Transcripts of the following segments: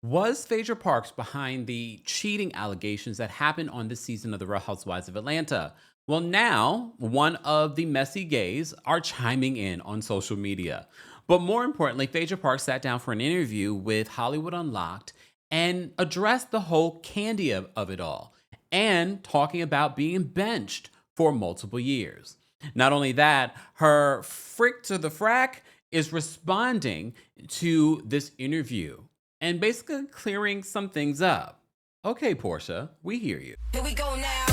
Was Phaedra Parks behind the cheating allegations that happened on this season of The Real Housewives of Atlanta? Well, now one of the messy gays are chiming in on social media. But more importantly, Phaedra Parks sat down for an interview with Hollywood Unlocked and addressed the whole Kandi of it all and talking about being benched for multiple years. Not only that, her frick to the frack is responding to this interview and basically clearing some things up. Okay, Porsha, we hear you. Here we go now.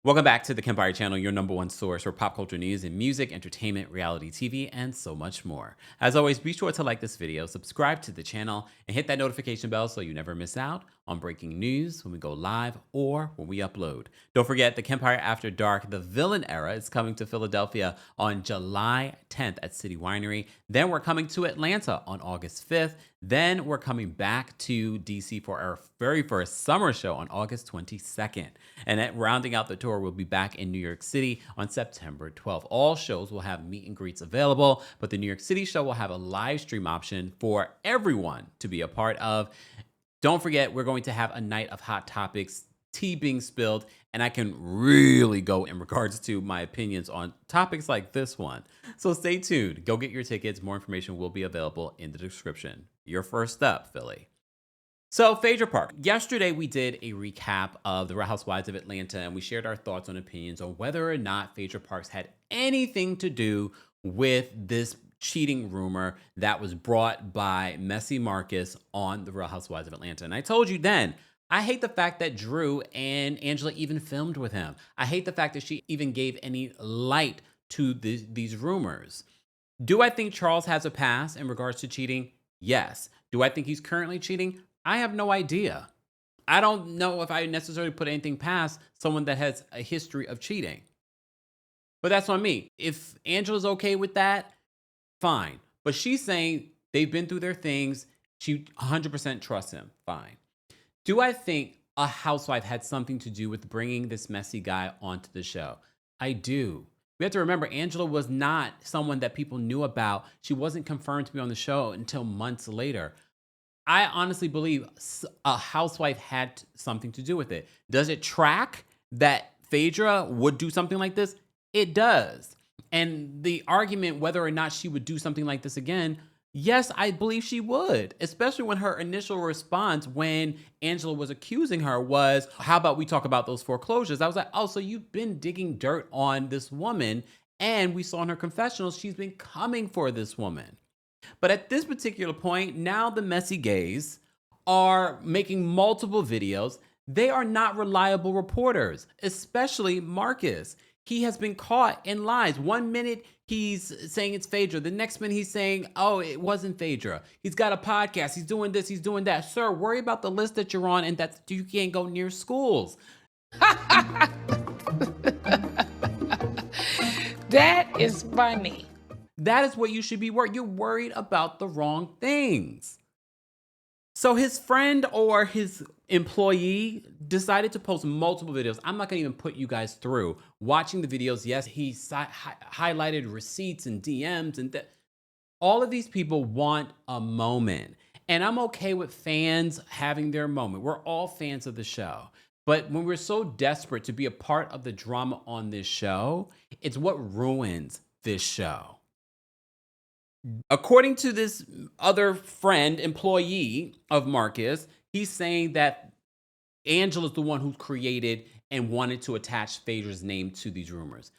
Welcome back to the Kempire channel, your number one source for pop culture news and music, entertainment, reality TV, and so much more. As always, be sure to like this video, subscribe to the channel, and hit that notification bell so you never miss out on breaking news when we go live or when we upload. Don't forget, the Kempire After Dark, The Villain Era, is coming to Philadelphia on July 10th at City Winery. Then we're coming to Atlanta on August 5th. Then we're coming back to DC for our very first summer show on August 22nd. And at rounding out the tour, we'll be back in New York City on September 12th. All shows will have meet and greets available, but the New York City show will have a live stream option for everyone to be a part of. Don't forget, we're going to have a night of hot topics, tea being spilled, and I can really go in regards to my opinions on topics like this one. So stay tuned. Go get your tickets. More information will be available in the description. Your first up, Philly. So, Phaedra Parks. Yesterday, we did a recap of The Real Housewives of Atlanta, and we shared our thoughts and opinions on whether or not Phaedra Parks had anything to do with this cheating rumor that was brought by Messy Marcus on The Real Housewives of Atlanta. And I told you then, I hate the fact that Drew and Angela even filmed with him. I hate the fact that she even gave any light to these rumors. Do I think Charles has a past in regards to cheating? Yes. Do I think he's currently cheating? I have no idea. I don't know if I necessarily put anything past someone that has a history of cheating. But that's on me. If Angela's okay with that, fine. But she's saying they've been through their things. She 100% trusts him. Fine. Do I think a housewife had something to do with bringing this messy guy onto the show? I do. We have to remember, Angela was not someone that people knew about. She wasn't confirmed to be on the show until months later. I honestly believe a housewife had something to do with it. Does it track that Phaedra would do something like this? It does. And the argument whether or not she would do something like this again, yes, I believe she would, especially when her initial response when Angela was accusing her was, how about we talk about those foreclosures? I was like, oh, so you've been digging dirt on this woman, and we saw in her confessionals she's been coming for this woman. But at this particular point, now the messy gays are making multiple videos. They are not reliable reporters, especially Marcus. He has been caught in lies. 1 minute he's saying it's Phaedra. The next minute he's saying, oh, it wasn't Phaedra. He's got a podcast. He's doing this. He's doing that. Sir, worry about the list that you're on and that you can't go near schools. That is funny. That is what you should be worried. You're worried about the wrong things. So his friend or his employee decided to post multiple videos. I'm not going to even put you guys through watching the videos. Yes, he highlighted receipts and DMs and all of these people want a moment. And I'm okay with fans having their moment. We're all fans of the show. But when we're so desperate to be a part of the drama on this show, it's what ruins this show. According to this other friend, employee of Marcus, he's saying that Angela's the one who created and wanted to attach Phaedra's name to these rumors.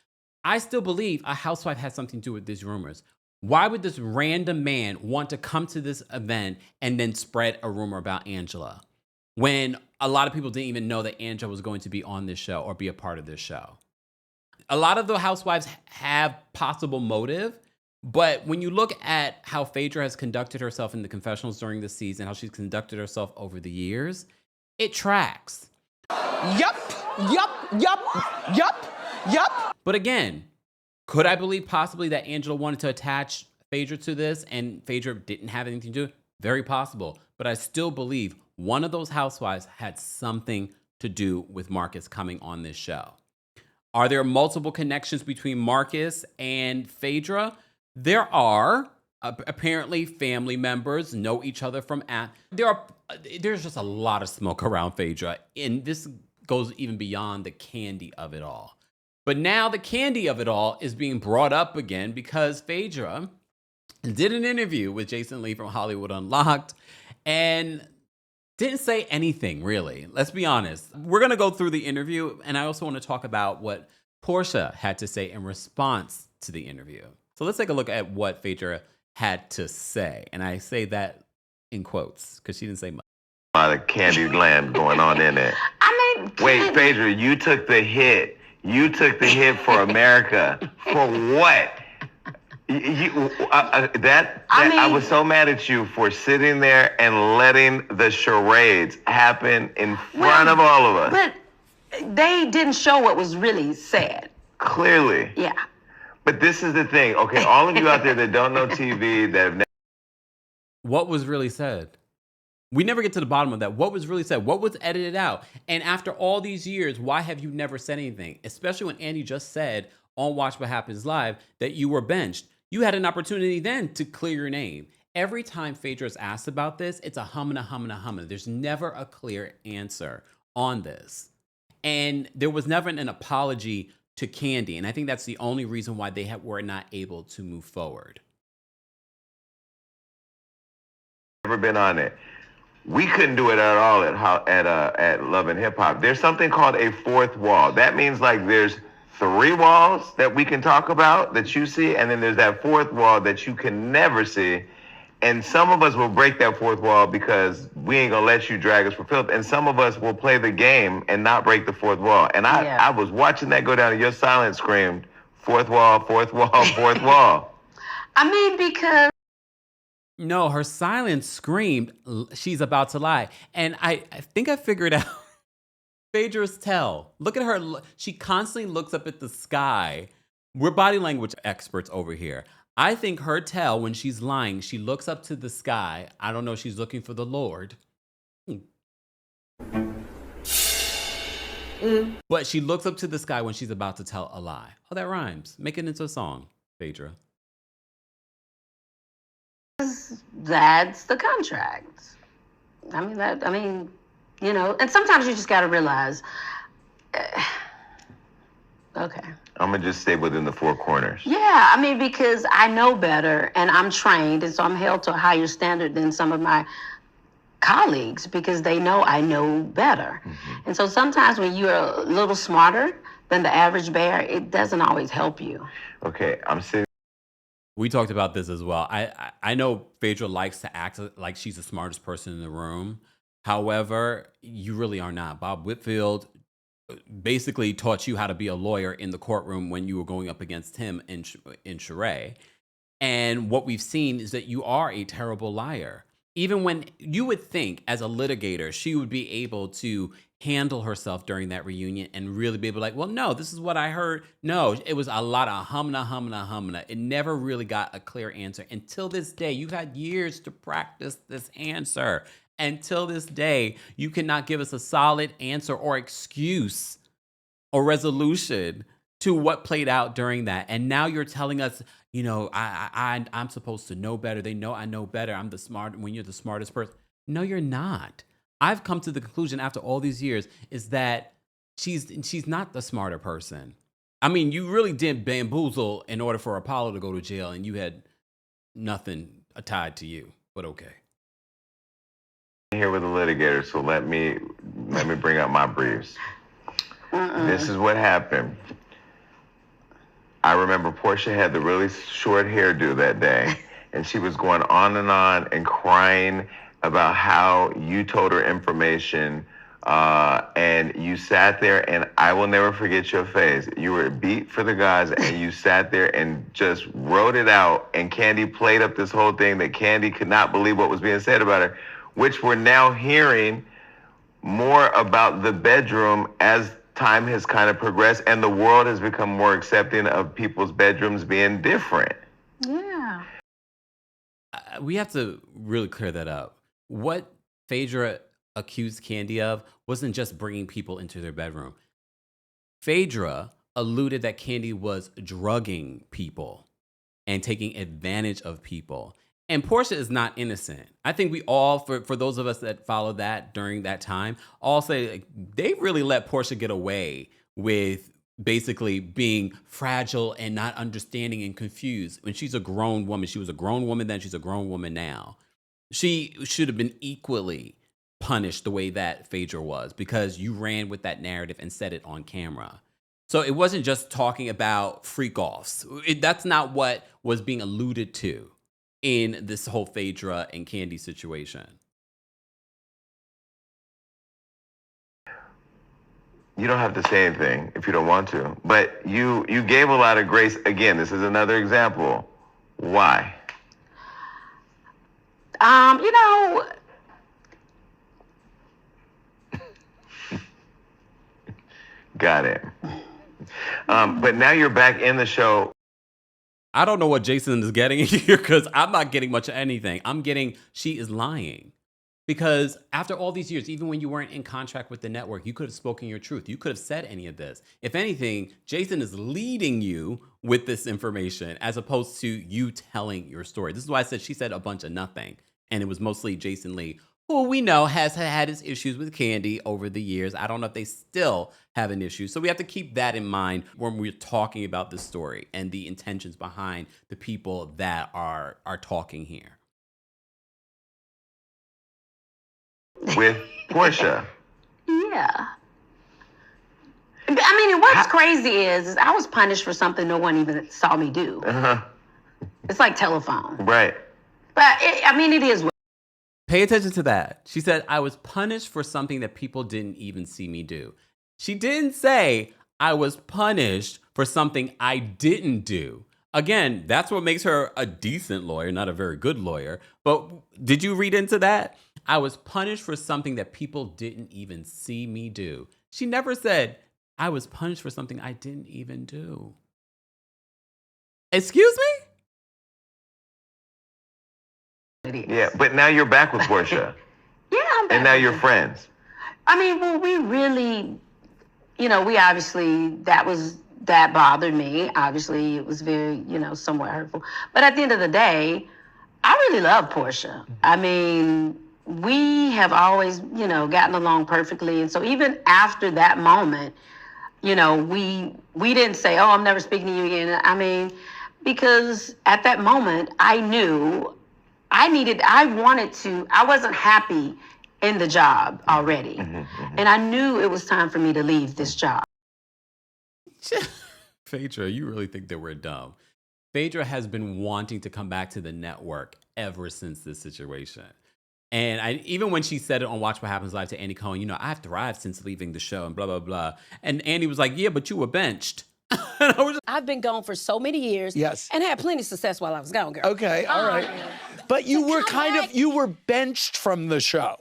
I still believe a housewife has something to do with these rumors. Why would this random man want to come to this event and then spread a rumor about Angela when a lot of people didn't even know that Angela was going to be on this show or be a part of this show? A lot of the housewives have possible motive. But when you look at how Phaedra has conducted herself in the confessionals during this season, how she's conducted herself over the years, it tracks. Yup. But again, could I believe possibly that Angela wanted to attach Phaedra to this and Phaedra didn't have anything to do? Very possible. But I still believe one of those housewives had something to do with Marcus coming on this show. Are there multiple connections between Marcus and Phaedra? There are apparently family members know each other from there's just a lot of smoke around Phaedra, and this goes even beyond the Kandi of it all. But now the Kandi of it all is being brought up again because Phaedra did an interview with Jason Lee from Hollywood Unlocked and didn't say anything really. Let's be honest. We're going to go through the interview, and I also want to talk about what Porsha had to say in response to the interview. So let's take a look at what Phaedra had to say. And I say that in quotes because she didn't say much. A lot of candy land going on in it. I mean, Wait, Phaedra, you took the hit. You took the hit for America. For what? I was so mad at you for sitting there and letting the charades happen in front of all of us. But they didn't show what was really said. Clearly. Yeah. But this is the thing. Okay, all of you out there that don't know TV, that have never... What was really said? We never get to the bottom of that. What was really said? What was edited out? And after all these years, why have you never said anything? Especially when Andy just said on Watch What Happens Live that you were benched. You had an opportunity then to clear your name. Every time Phaedra is asked about this, it's a humana. There's never a clear answer on this. And there was never an apology to Kandi. And I think that's the only reason why they were not able to move forward. Never been on it. We couldn't do it at all at Love and Hip Hop. There's something called a fourth wall. That means like there's 3 walls that we can talk about that you see, and then there's that fourth wall that you can never see. And some of us will break that fourth wall because we ain't gonna let you drag us for filth. And some of us will play the game and not break the fourth wall. And I was watching that go down, and your silence screamed, fourth wall, fourth wall, fourth wall. I mean, because... No, her silence screamed, she's about to lie. And I think I figured out Phaedra's tell. Look at her. She constantly looks up at the sky. We're body language experts over here. I think her tell when she's lying, she looks up to the sky. I don't know, she's looking for the Lord. But she looks up to the sky when she's about to tell a lie. Oh, that rhymes. Make it into a song, Phaedra. That's the contract. I mean, you know, and sometimes you just got to realize, okay. I'm going to just stay within the 4 corners. Yeah, I mean, because I know better and I'm trained, and so I'm held to a higher standard than some of my colleagues because they know I know better. Mm-hmm. And so sometimes when you're a little smarter than the average bear, it doesn't always help you. Okay, I'm sitting. We talked about this as well. I know Phaedra likes to act like she's the smartest person in the room. However, you really are not. Bob Whitfield basically taught you how to be a lawyer in the courtroom when you were going up against him in charade. And what we've seen is that you are a terrible liar. Even when you would think as a litigator, she would be able to handle herself during that reunion and really be able to like, well, no, this is what I heard. No, it was a lot of humna. It never really got a clear answer until this day. You've had years to practice this answer. Until this day, you cannot give us a solid answer or excuse or resolution to what played out during that. And now you're telling us, you know, I'm supposed to know better. They know I know better. I'm the smart when you're the smartest person. No, you're not. I've come to the conclusion after all these years is that she's not the smarter person. I mean, you really did bamboozle in order for Apollo to go to jail, and you had nothing tied to you. But okay. Here with the litigator, so let me bring up my briefs. This is what happened. I remember Porsha had the really short hairdo that day, and she was going on and crying about how you told her information, and you sat there, and I will never forget your face. You were beat for the guys, and you sat there and just wrote it out, and Kandi played up this whole thing that Kandi could not believe what was being said about her, which we're now hearing more about the bedroom as time has kind of progressed, and the world has become more accepting of people's bedrooms being different. Yeah. We have to really clear that up. What Phaedra accused Kandi of wasn't just bringing people into their bedroom. Phaedra alluded that Kandi was drugging people. and taking advantage of people. And Porsha is not innocent. I think we all, for those of us that followed that during that time, all say like, they really let Porsha get away with basically being fragile and not understanding and confused when she's a grown woman. She was a grown woman then, she's a grown woman now. She should have been equally punished the way that Phaedra was, because you ran with that narrative and said it on camera. So it wasn't just talking about freak offs. That's not what was being alluded to in this whole Phaedra and Kandi situation. You don't have to say anything if you don't want to, but you gave a lot of grace. Again, this is another example. Why? You know, Got it. But now you're back in the show. I don't know what Jason is getting here, because I'm not getting much of anything. I'm getting, she is lying. Because after all these years, even when you weren't in contract with the network, you could have spoken your truth. You could have said any of this. If anything, Jason is leading you with this information as opposed to you telling your story. This is why I said she said a bunch of nothing. And it was mostly Jason Lee, who we know has had his issues with Kandi over the years. I don't know if they still have an issue. So we have to keep that in mind when we're talking about this story and the intentions behind the people that are talking here. With Porsha. yeah. I mean, and what's crazy is I was punished for something no one even saw me do. Uh-huh. It's like telephone. Right. But, it is what. Pay attention to that. She said, I was punished for something that people didn't even see me do. She didn't say, I was punished for something I didn't do. Again, that's what makes her a decent lawyer, not a very good lawyer. But did you read into that? I was punished for something that people didn't even see me do. She never said, I was punished for something I didn't even do. Excuse me? Yeah, but now you're back with Porsha. Yeah, I'm back. And now you're friends. I mean, well, we really, we obviously, that bothered me. Obviously, it was very, somewhat hurtful. But at the end of the day, I really love Porsha. I mean, we have always, gotten along perfectly. And so even after that moment, we didn't say, oh, I'm never speaking to you again. I mean, because at that moment, I knew I wasn't happy in the job already. And I knew it was time for me to leave this job. Phaedra, you really think that we're dumb. Phaedra has been wanting to come back to the network ever since this situation. And even when she said it on Watch What Happens Live to Andy Cohen, I've thrived since leaving the show and blah, blah, blah. And Andy was like, yeah, but you were benched. I've been gone for so many years. Yes. And had plenty of success while I was gone, girl. Okay, all right. But you were you were benched from the show,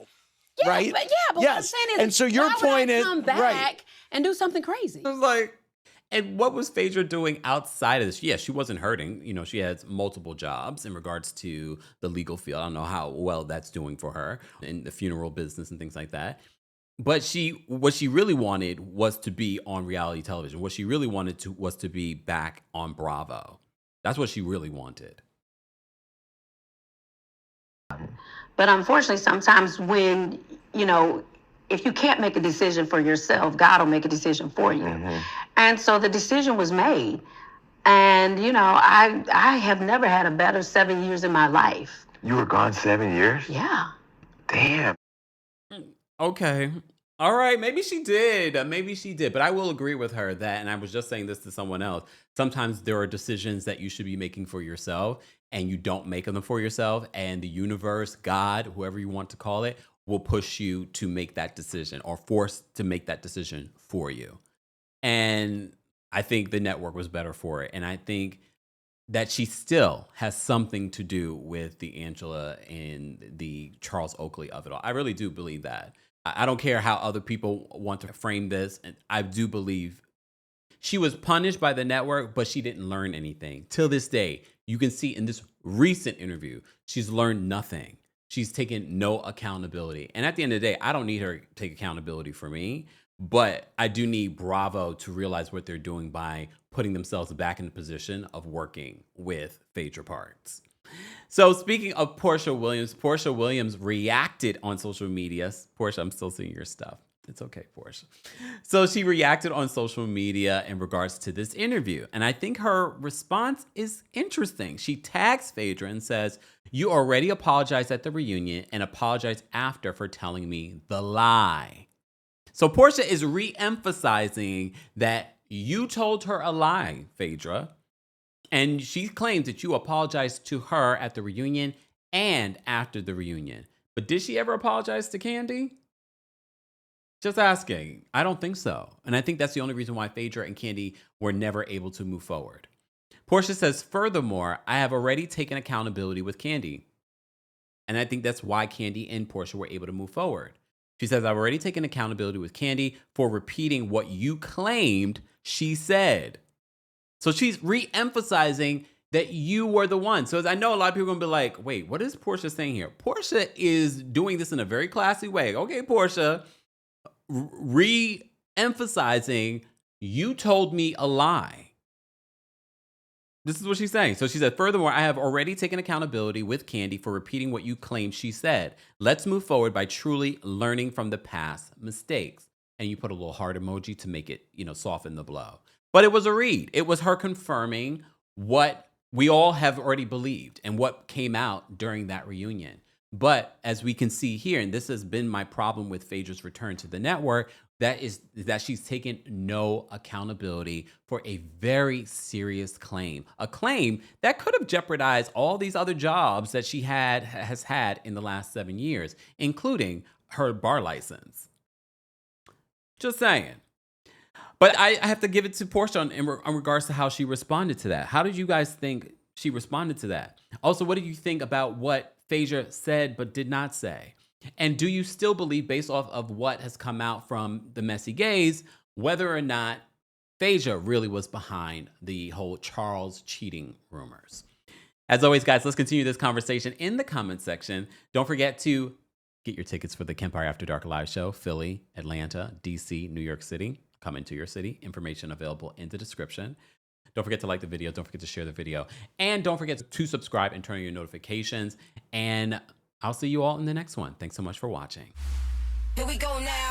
Yeah, right? But what I'm saying is, and so your why would point I is, come back right. and do something crazy? I was like, and what was Phaedra doing outside of this? Yeah, she wasn't hurting. She has multiple jobs in regards to the legal field. I don't know how well that's doing for her in the funeral business and things like that. But what she really wanted was to be on reality television. What she really wanted was to be back on Bravo. That's what she really wanted. But unfortunately, sometimes when, if you can't make a decision for yourself, God will make a decision for you. And so the decision was made. And, I have never had a better 7 years in my life. You were gone 7 years? Yeah. Damn. Okay. All right. Maybe she did. But I will agree with her that, and I was just saying this to someone else, sometimes there are decisions that you should be making for yourself and you don't make them for yourself. And the universe, God, whoever you want to call it, will push you to make that decision or force to make that decision for you. And I think the network was better for it. And I think that she still has something to do with the Angela and the Charles Oakley of it all. I really do believe that. I don't care how other people want to frame this. And I do believe she was punished by the network, but she didn't learn anything. Till this day, you can see in this recent interview, she's learned nothing. She's taken no accountability. And at the end of the day, I don't need her to take accountability for me. But I do need Bravo to realize what they're doing by putting themselves back in the position of working with Phaedra Parks. So speaking of Porsha Williams reacted on social media. Porsha, I'm still seeing your stuff. It's okay, Porsha. So she reacted on social media in regards to this interview. And I think her response is interesting. She tags Phaedra and says, "You already apologized at the reunion and apologized after for telling me the lie." So Porsha is re-emphasizing that you told her a lie, Phaedra. And she claims that you apologized to her at the reunion and after the reunion. But did she ever apologize to Kandi? Just asking. I don't think so. And I think that's the only reason why Phaedra and Kandi were never able to move forward. Porsha says, "Furthermore, I have already taken accountability with Kandi." And I think that's why Kandi and Porsha were able to move forward. She says, "I've already taken accountability with Kandi for repeating what you claimed she said." So she's re-emphasizing that you were the one. So as I know a lot of people are going to be like, wait, what is Porsha saying here? Porsha is doing this in a very classy way. Okay, Porsha, re-emphasizing you told me a lie. This is what she's saying. So she said, "Furthermore, I have already taken accountability with Kandi for repeating what you claim she said. Let's move forward by truly learning from the past mistakes." And you put a little heart emoji to make it, soften the blow. But it was a read. It was her confirming what we all have already believed and what came out during that reunion. But as we can see here, and this has been my problem with Phaedra's return to the network, that she's taken no accountability for a very serious claim. A claim that could have jeopardized all these other jobs that she has had in the last 7 years, including her bar license. Just saying. But I have to give it to Porsha in regards to how she responded to that. How did you guys think she responded to that? Also, what do you think about what Phaedra said but did not say? And do you still believe, based off of what has come out from the Messy Gays, whether or not Phaedra really was behind the whole Charles cheating rumors? As always, guys, let's continue this conversation in the comment section. Don't forget to get your tickets for the Kempire After Dark live show, Philly, Atlanta, DC, New York City. Come into your city. Information available in the description. Don't forget to like the video. Don't forget to share the video. And don't forget to subscribe and turn on your notifications. And I'll see you all in the next one. Thanks so much for watching. Here we go now.